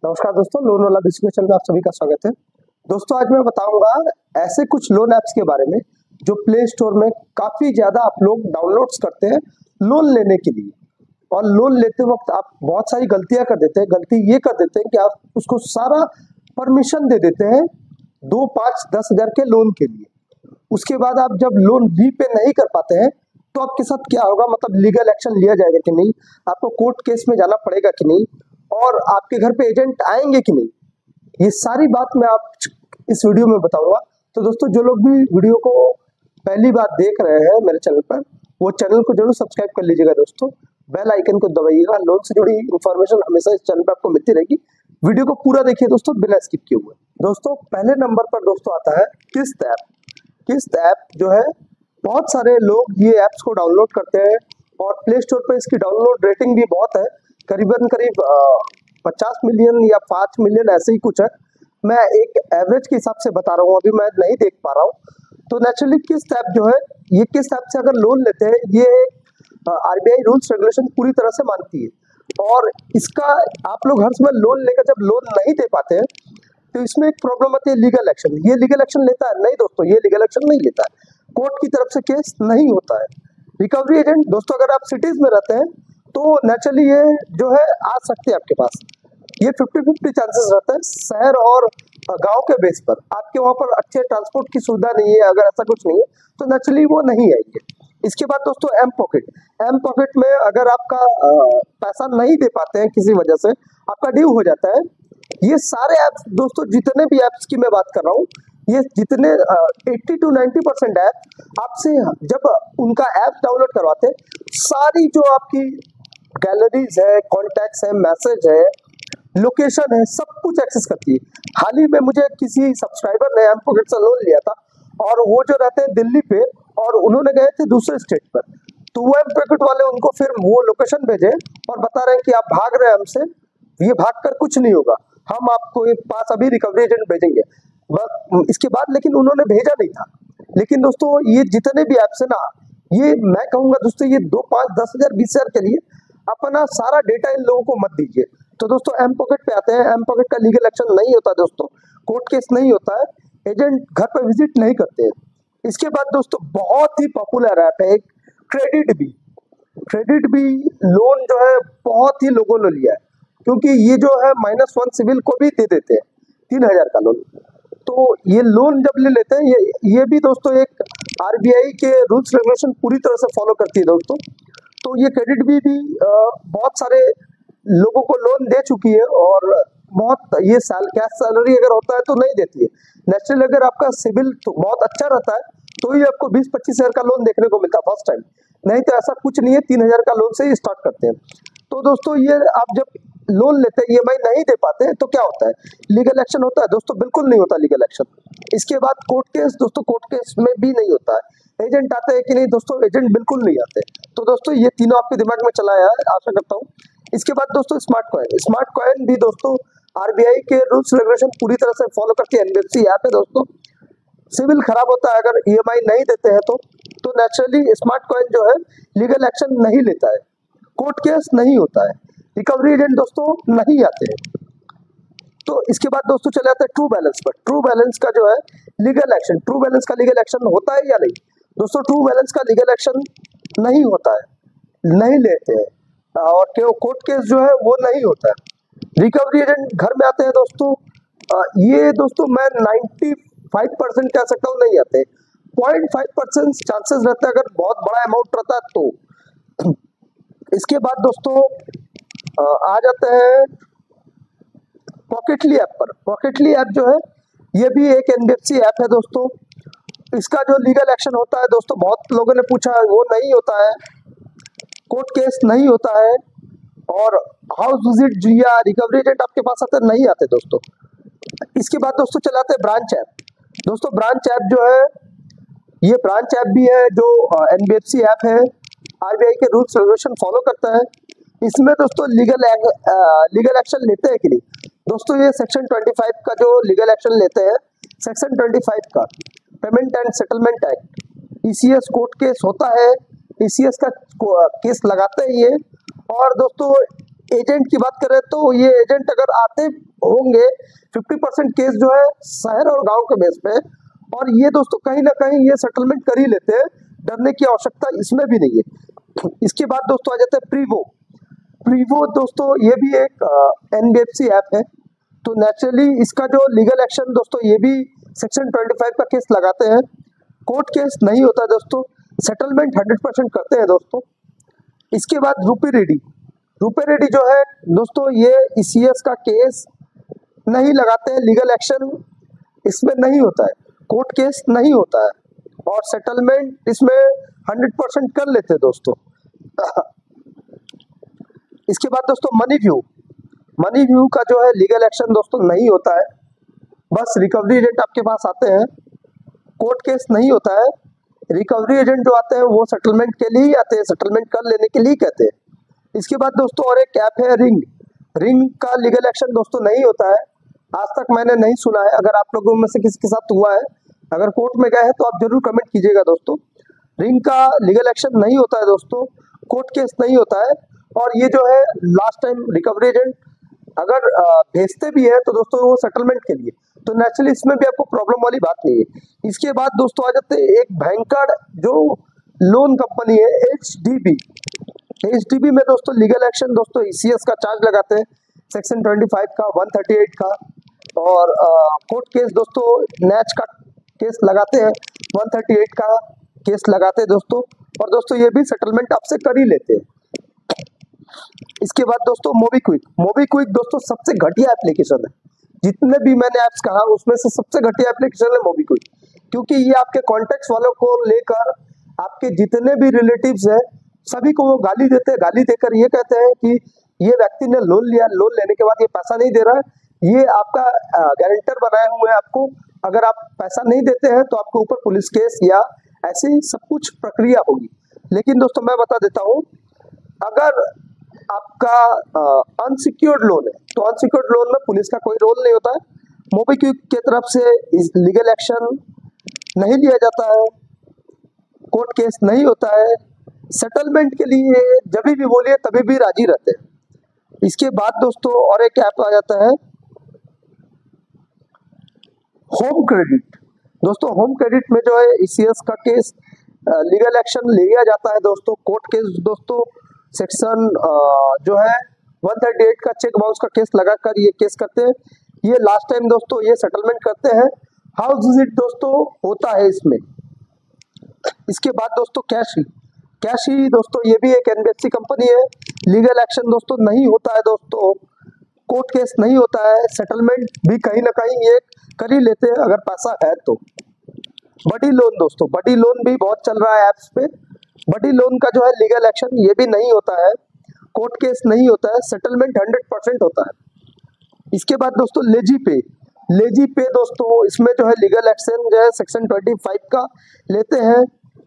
नमस्कार दोस्तों, लोन वाला बेसिक चैनल में आप सभी का स्वागत है। दोस्तों आज मैं बताऊंगा ऐसे कुछ लोन ऐप्स के बारे में जो प्ले स्टोर में काफी ज्यादा आप लोग डाउनलोड्स करते हैं लोन लेने के लिए। और लोन लेते वक्त आप बहुत सारी गलतियां कर देते हैं। गलती ये कर देते हैं कि आप उसको सारा परमिशन दे देते हैं 2, 5, 10 हजार के लोन के लिए। उसके बाद आप जब लोन रीपे नहीं कर पाते हैं तो आपके साथ क्या होगा, मतलब लीगल एक्शन लिया जाएगा कि नहीं, आपको कोर्ट केस में जाना पड़ेगा कि नहीं, और आपके घर पे एजेंट आएंगे कि नहीं, ये सारी बात मैं आप इस वीडियो में बताऊंगा। तो दोस्तों जो लोग भी वीडियो को पहली बार देख रहे हैं मेरे चैनल पर, वो चैनल को जरूर सब्सक्राइब कर लीजिएगा दोस्तों, बेल आइकन को दबाइएगा। लोन से जुड़ी इन्फॉर्मेशन हमेशा इस चैनल पर आपको मिलती रहेगी। वीडियो को पूरा देखिए दोस्तों बिना स्किप किए हुए। दोस्तों पहले नंबर पर दोस्तों आता है किस्त ऐप। किस्त ऐप जो है, बहुत सारे लोग ये ऐप्स को डाउनलोड करते हैं और प्ले स्टोर पर इसकी डाउनलोड रेटिंग भी बहुत है, करीबन 50 मिलियन या 5 मिलियन ऐसे ही कुछ है। मैं एक एवरेज के हिसाब से बता रहा हूँ, अभी मैं नहीं देख पा रहा हूँ। तो नेचुरली किस्त ऐप जो है, ये किस्त ऐप से अगर लोन लेते हैं, ये आरबीआई रूल्स रेगुलेशन पूरी तरह से मानती है। और इसका आप लोग हर समय लोन लेकर जब लोन नहीं दे पाते हैं तो इसमें एक प्रॉब्लम आती है लीगल एक्शन। ये लीगल एक्शन लेता है? नहीं दोस्तों, ये लीगल एक्शन नहीं लेता है। कोर्ट की तरफ से केस नहीं होता है। रिकवरी एजेंट दोस्तों, अगर आप सिटीज में रहते हैं तो नेचुरली ये जो है आ सकते हैं आपके पास। ये 50-50 चांसेस रहता है शहर और गांव के बेस पर। आपके वहां पर अच्छे ट्रांसपोर्ट की सुविधा नहीं है, अगर ऐसा कुछ नहीं है तो नेचुरली वो नहीं आएंगे। इसके बाद दोस्तों एम पॉकेट में अगर आपका पैसा नहीं दे पाते हैं, किसी वजह से आपका ड्यू हो जाता है। ये सारे ऐप्स दोस्तों, जितने भी ऐप्स की मैं बात कर रहा हूँ, ये जितने 80 to 90% ऐप आपसे जब उनका ऐप डाउनलोड करवाते हैं, सारी जो आपकी गैलरीज है, कॉन्टैक्ट्स है, मैसेज है, लोकेशन है, सब कुछ एक्सेस करती है। हाल ही में मुझे किसी सब्सक्राइबर ने एम पॉकेट से लोन लिया था और वो जो रहते हैं दिल्ली पे, और उन्होंने गए थे दूसरे स्टेट पर, तो वो एम पॉकेट वाले उनको फिर वो लोकेशन भेजे और बता रहे हैं कि आप भाग रहे हैं हमसे, ये भाग कर कुछ नहीं होगा, हम आपको पास अभी रिकवरी एजेंट भेजेंगे। बस इसके बाद लेकिन उन्होंने भेजा नहीं था। लेकिन दोस्तों ये जितने भी ऐप्स है ना, ये मैं कहूंगा दोस्तों, ये 2, 5, 10 हजार 20 हजार के लिए अपना सारा डेटा इन लोगों को मत दीजिए। तो दोस्तों एम पॉकेट पे आते हैं। एम पॉकेट का लीगल एक्शन नहीं होता दोस्तों, कोर्ट केस नहीं होता है, एजेंट घर पर विजिट नहीं करते हैं। इसके बाद दोस्तों बहुत ही पॉपुलर ऐप है एक क्रेडिट बी लोन जो है बहुत ही लोगों ने लिया है, क्योंकि ये जो है -1 सिविल को भी दे देते हैं 3000 का लोन। तो ये लोन जब ले लेते हैं, ये भी दोस्तों एक आरबीआई के रूल्स रेगुलेशन पूरी तरह से फॉलो करती है दोस्तों। तो ये क्रेडिट भी बहुत सारे लोगों को लोन दे चुकी है, और बहुत ये कैश सैलरी अगर होता है तो नहीं देती है। नेचुरली अगर आपका सिविल तो बहुत अच्छा रहता है तो ही आपको 20-25 हजार का लोन देखने को मिलता है फर्स्ट टाइम, नहीं तो ऐसा कुछ नहीं है। 3000 का लोन से ही स्टार्ट करते हैं। तो दोस्तों ये आप जब लोन लेते हैं, ईएमआई नहीं दे पाते हैं, तो क्या होता है, लीगल एक्शन होता है दोस्तों? बिल्कुल नहीं होता लीगल एक्शन। इसके बाद कोर्ट केस दोस्तों, कोर्ट केस में भी नहीं होता है। एजेंट आते हैं कि नहीं दोस्तों? एजेंट बिल्कुल नहीं आते। तो दोस्तों ये तीनों आपके दिमाग में चला है, आशा करता हूँ। इसके बाद दोस्तों स्मार्ट कॉइन भी दोस्तों आरबीआई के रूल्स रेगुलेशन पूरी तरह से फॉलो करती है। एनबीएफसी ऐप है दोस्तों। सिविल खराब होता है अगर ईएमआई नहीं देते हैं तो नेचुरली स्मार्ट कॉइन जो है लीगल एक्शन नहीं लेता है, कोर्ट केस नहीं होता है, रिकवरी एजेंट दोस्तों नहीं आते हैं। तो इसके बाद दोस्तों चले आते हैं ट्रू बैलेंस पर। ट्रू बैलेंस का जो है लीगल एक्शन, ट्रू बैलेंस का लीगल एक्शन होता है या नहीं दोस्तों? ट्रू बैलेंस का लीगल एक्शन नहीं होता है, नहीं लेते हैं, और कोर्ट केस जो है वो नहीं होता है। रिकवरी एजेंट घर में आते हैं दोस्तों, ये दोस्तों मैं 95% कह सकता हूँ नहीं आते। 0.5% चांसेस रहते हैं अगर बहुत बड़ा अमाउंट रहता है तो। इसके बाद दोस्तों आ जाते हैं पॉकेटली ऐप पर। पॉकेटली ऐप जो है, ये भी एक एनबीएफसी ऐप है दोस्तों। इसका जो लीगल एक्शन होता है दोस्तों, बहुत लोगों ने पूछा है, वो नहीं होता है, कोर्ट केस नहीं होता है, और हाउस विजिट या रिकवरी एजेंट आपके पास आते नहीं आते दोस्तों। इसके बाद दोस्तों चलाते हैं ब्रांच ऐप। दोस्तों ब्रांच ऐप जो है, ये ब्रांच ऐप भी है जो एनबीएफसी ऐप है, आरबीआई के रूल्स रेगुलेशन फॉलो करता है। इसमें दोस्तों लीगल एक्शन लेते हैं कि नहीं दोस्तों? ये सेक्शन 25 का जो लीगल एक्शन लेते हैं, सेक्शन 25 का payment and settlement act, ECS court case होता है, ईसीएस का केस लगाते हैं ये। और दोस्तों एजेंट की बात करें तो ये एजेंट अगर आते होंगे 50% केस जो है शहर और गांव के बेस पे, और ये दोस्तों कहीं ना कहीं ये सेटलमेंट कर ही लेते हैं, डरने की आवश्यकता इसमें भी नहीं है। इसके बाद दोस्तों आ जाते हैं प्रीवो। प्रीवो दोस्तों ये भी एक एनबीएफसी ऐप है, तो नेचुरली इसका जो लीगल एक्शन दोस्तों ये भी सेक्शन 25 का केस लगाते हैं। कोर्ट केस नहीं होता दोस्तों, सेटलमेंट 100% करते हैं दोस्तों। इसके बाद रूपी रेडी। रूपे रेडी जो है दोस्तों ये ईसीएस का केस नहीं लगाते हैं, लीगल एक्शन इसमें नहीं होता है, कोर्ट केस नहीं होता है, और सेटलमेंट इसमें 100% कर लेते हैं दोस्तों। इसके बाद दोस्तों मनी व्यू। मनी व्यू का जो है लीगल एक्शन दोस्तों नहीं होता है, बस रिकवरी एजेंट आपके पास आते हैं, कोर्ट केस नहीं होता है। रिकवरी एजेंट जो आते हैं वो सेटलमेंट के लिए ही आते हैं, सेटलमेंट कर लेने के लिए कहते हैं। इसके बाद दोस्तों और एक ऐप है रिंग। रिंग का लीगल एक्शन दोस्तों नहीं होता है, आज तक मैंने नहीं सुना है। अगर आप लोगों में से किसी के साथ हुआ है, अगर कोर्ट में गए हैं तो आप जरूर कमेंट कीजिएगा दोस्तों। रिंग का लीगल एक्शन नहीं होता है दोस्तों, कोर्ट केस नहीं होता है। और ये जो है लास्ट टाइम रिकवरी एजेंट अगर भेजते भी है तो दोस्तों वो सेटलमेंट के लिए, तो नेचुरली इसमें भी आपको प्रॉब्लम वाली बात नहीं है। इसके बाद दोस्तों आ जाते हैं एक भयंकर जो लोन कंपनी है एचडीबी। एचडीबी में दोस्तों लीगल एक्शन दोस्तों ईसीएस का चार्ज लगाते हैं, सेक्शन 25 का, 138 का, और कोर्ट केस दोस्तों नैच का केस लगाते हैं, 138 का केस लगाते हैं दोस्तों। और दोस्तों ये भी सेटलमेंट आपसे कर ही लेते हैं। इसके बाद दोस्तों मोबीक्विक। मोबीक्विक दोस्तों सबसे घटिया एप्लीकेशन है, जितने भी मैंने ऐप्स कहा उसमें से सबसे घटिया एप्लीकेशन है मोबीक्विक, क्योंकि ये आपके कॉन्टेक्ट्स वालों को लेकर आपके जितने भी रिलेटिव्स हैं सभी को वो गाली देते हैं। गाली देकर ये कहते हैं कि ये व्यक्ति ने लोन लिया, लोन लेने के बाद ये पैसा नहीं दे रहा है, ये आपका गारंटर बनाए हुए हैं आपको, अगर आप पैसा नहीं देते हैं तो आपके ऊपर पुलिस केस या ऐसी सब कुछ प्रक्रिया होगी। लेकिन दोस्तों मैं बता देता हूँ, अगर आपका अनसिक्योर्ड लोन है तो अनसिक्योर्ड लोन में पुलिस का कोई रोल नहीं होता है, मोबीक्विक की तरफ से लीगल एक्शन नहीं लिया जाता है, कोर्ट केस नहीं होता है, सेटलमेंट के लिए जब भी बोलिए तभी भी राजी रहते हैं। इसके बाद दोस्तों और एक ऐप आ जाता है होम क्रेडिट। दोस्तों होम क्रेडिट में जो है ईसीएस का केस लीगल एक्शन लिया जाता है दोस्तों, कोर्ट केस दोस्तों सेक्शन जो है 138 का चेक बाउंस का केस लगाकर ये केस करते हैं। ये लास्ट टाइम दोस्तों ये सेटलमेंट करते हैं। हाउस विजिट दोस्तों होता है इसमें। इसके बाद दोस्तों कैश ही दोस्तों ये भी एक एनबीएफसी कंपनी है, लीगल एक्शन दोस्तों नहीं होता है दोस्तों, कोर्ट केस नहीं होता है, सेटलमेंट भी कहीं ना कहीं ये कर ही लेते हैं अगर पैसा है तो। बड़ी लोन दोस्तों, बड़ी लोन भी बहुत चल रहा है ऐप्स पे। बड़ी लोन का जो है लीगल एक्शन ये भी नहीं होता है, कोर्ट केस नहीं होता है, सेटलमेंट 100% होता है। इसके बाद दोस्तों लेजी पे। लेजी पे दोस्तों इसमें जो है लीगल एक्शन जो है सेक्शन 25 का लेते हैं,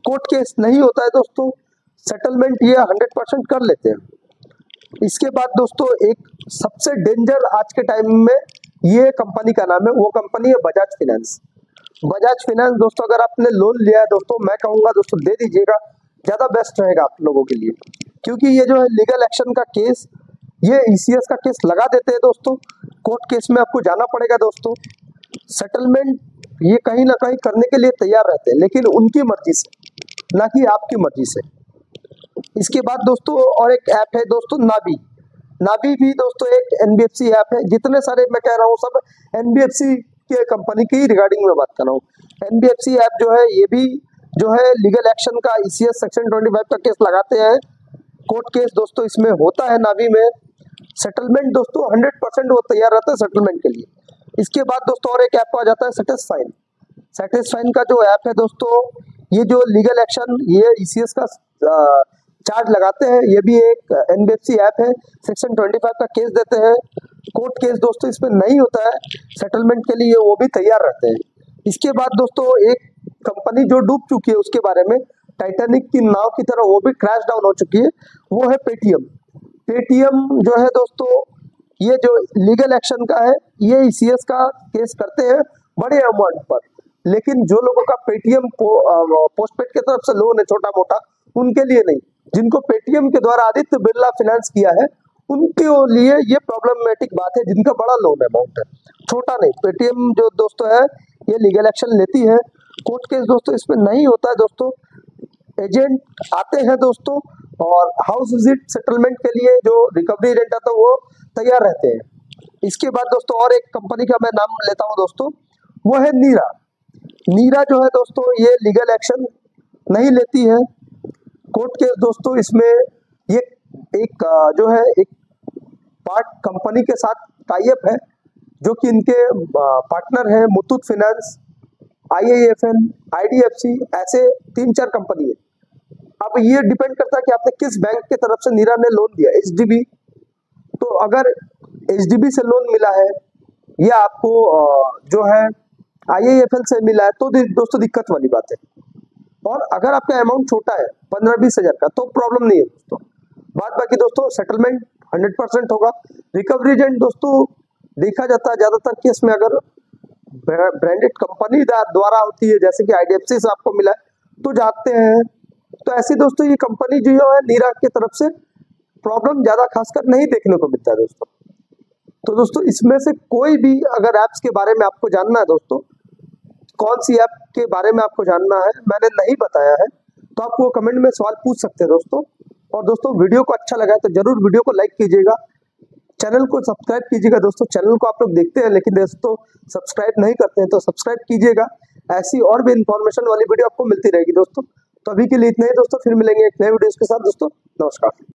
कोर्ट केस नहीं होता है दोस्तों, सेटलमेंट ये 100% कर लेते हैं। इसके बाद दोस्तों एक सबसे डेंजर आज के टाइम में ये कंपनी का नाम है, वो कंपनी है बजाज फाइनेंस। बजाज फाइनेंस दोस्तों अगर आपने लोन लिया है दोस्तों, मैं कहूँगा दोस्तों दे दीजिएगा, ज़्यादा बेस्ट रहेगा आप लोगों के लिए, क्योंकि ये जो है लीगल एक्शन का केस ये ईसीएस का केस लगा देते हैं दोस्तों, कोर्ट केस में आपको जाना पड़ेगा दोस्तों, सेटलमेंट ये कहीं ना कहीं करने के लिए तैयार रहते हैं, लेकिन उनकी मर्जी से, ना कि आपकी मर्जी से। इसके बाद दोस्तों और एक ऐप है दोस्तों नाबी। नाबी भी दोस्तों एक एनबीएफसी ऐप है, जितने सारे मैं कह रहा हूँ सब एनबीएफसी के कंपनी की रिगार्डिंग में बात कर रहा हूँ। एनबीएफसी ऐप जो है ये भी जो है लीगल एक्शन का ईसीएस सेक्शन 25 का केस लगाते हैं, कोर्ट केस दोस्तों इसमें होता है नाबी में, सेटलमेंट दोस्तों 100% वो तैयार रहता है सेटलमेंट के लिए। इसके बाद दोस्तों और एक ऐप आ जाता है सेटिस्फाइन। सेटिस्फाइन का जो ऐप है दोस्तों ये जो लीगल एक्शन ये ईसीएस का चार्ज लगाते हैं, ये भी एक एनबीएफसी ऐप है, सेक्शन 25 का केस देते हैं, कोर्ट केस दोस्तों इसमें नहीं होता है, सेटलमेंट के लिए वो भी तैयार रहते हैं। इसके बाद दोस्तों एक कंपनी जो डूब चुकी है उसके बारे में, टाइटैनिक की नाव की तरह वो भी क्रैश डाउन हो चुकी है, वो है पेटीएम। पेटीएम जो है दोस्तों ये जो लीगल एक्शन का है ये ईसीएस का केस करते हैं बड़े अमाउंट पर, लेकिन जो लोगों का पेटीएम पोस्टपेड की तरफ से लोन है छोटा मोटा, उनके लिए नहीं। जिनको पेटीएम के द्वारा आदित्य बिरला फाइनेंस किया है उनके लिए ये प्रॉब्लमेटिक बात है जिनका बड़ा लोन अमाउंट है, छोटा नहीं। पेटीएम जो दोस्तों है ये लीगल एक्शन लेती है, कोर्ट केस दोस्तों इसमें नहीं होता है दोस्तों। एजेंट आते हैं दोस्तों और हाउस विजिट सेटलमेंट के लिए जो रिकवरी एजेंट आता है वो तैयार रहते हैं। इसके बाद दोस्तों और एक कंपनी का मैं नाम लेता हूं दोस्तों, वो है नीरा। नीरा जो है दोस्तों ये लीगल एक्शन नहीं लेती है, कोर्ट केस दोस्तों इसमें ये एक जो है एक पार्ट कंपनी के साथ टाई अप है, जो कि इनके पार्टनर है मुथूट फाइनेंस, IIFL, IDFC, ऐसे 3-4 कंपनी है। अब ये डिपेंड करता है कि आपने किस बैंक के तरफ से नीरा ने लोन दिया, HDB। तो अगर HDB से लोन मिला है या आपको जो है IIFL से मिला है तो दोस्तों दिक्कत वाली बात है। और अगर आपका अमाउंट छोटा है 15-20 हजार का तो प्रॉब्लम नहीं है दोस्तों। बात बाकी दोस्तों सेटलमेंट 100% होगा। रिकवरी एजेंट दोस्तों देखा जाता है ज्यादातर केस में अगर ब्रांडेड कंपनी द्वारा होती है, जैसे कि IDFC से आपको मिला है तो जाते हैं। तो ऐसी दोस्तों ये कंपनी जो है नीरा की तरफ से प्रॉब्लम ज्यादा खासकर नहीं देखने को मिलता है दोस्तों। तो दोस्तों इसमें से कोई भी अगर ऐप्स के बारे में आपको जानना है दोस्तों, कौन सी ऐप के बारे में आपको जानना है मैंने नहीं बताया है तो आप वो कमेंट में सवाल पूछ सकते हैं दोस्तों। और दोस्तों वीडियो को अच्छा लगा है तो जरूर वीडियो को लाइक कीजिएगा, चैनल को सब्सक्राइब कीजिएगा। दोस्तों चैनल को आप लोग देखते हैं लेकिन दोस्तों सब्सक्राइब नहीं करते हैं तो सब्सक्राइब कीजिएगा, ऐसी और भी इंफॉर्मेशन वाली वीडियो आपको मिलती रहेगी दोस्तों। तो अभी के लिए इतना ही दोस्तों, फिर मिलेंगे एक नए वीडियो के साथ दोस्तों। नमस्कार।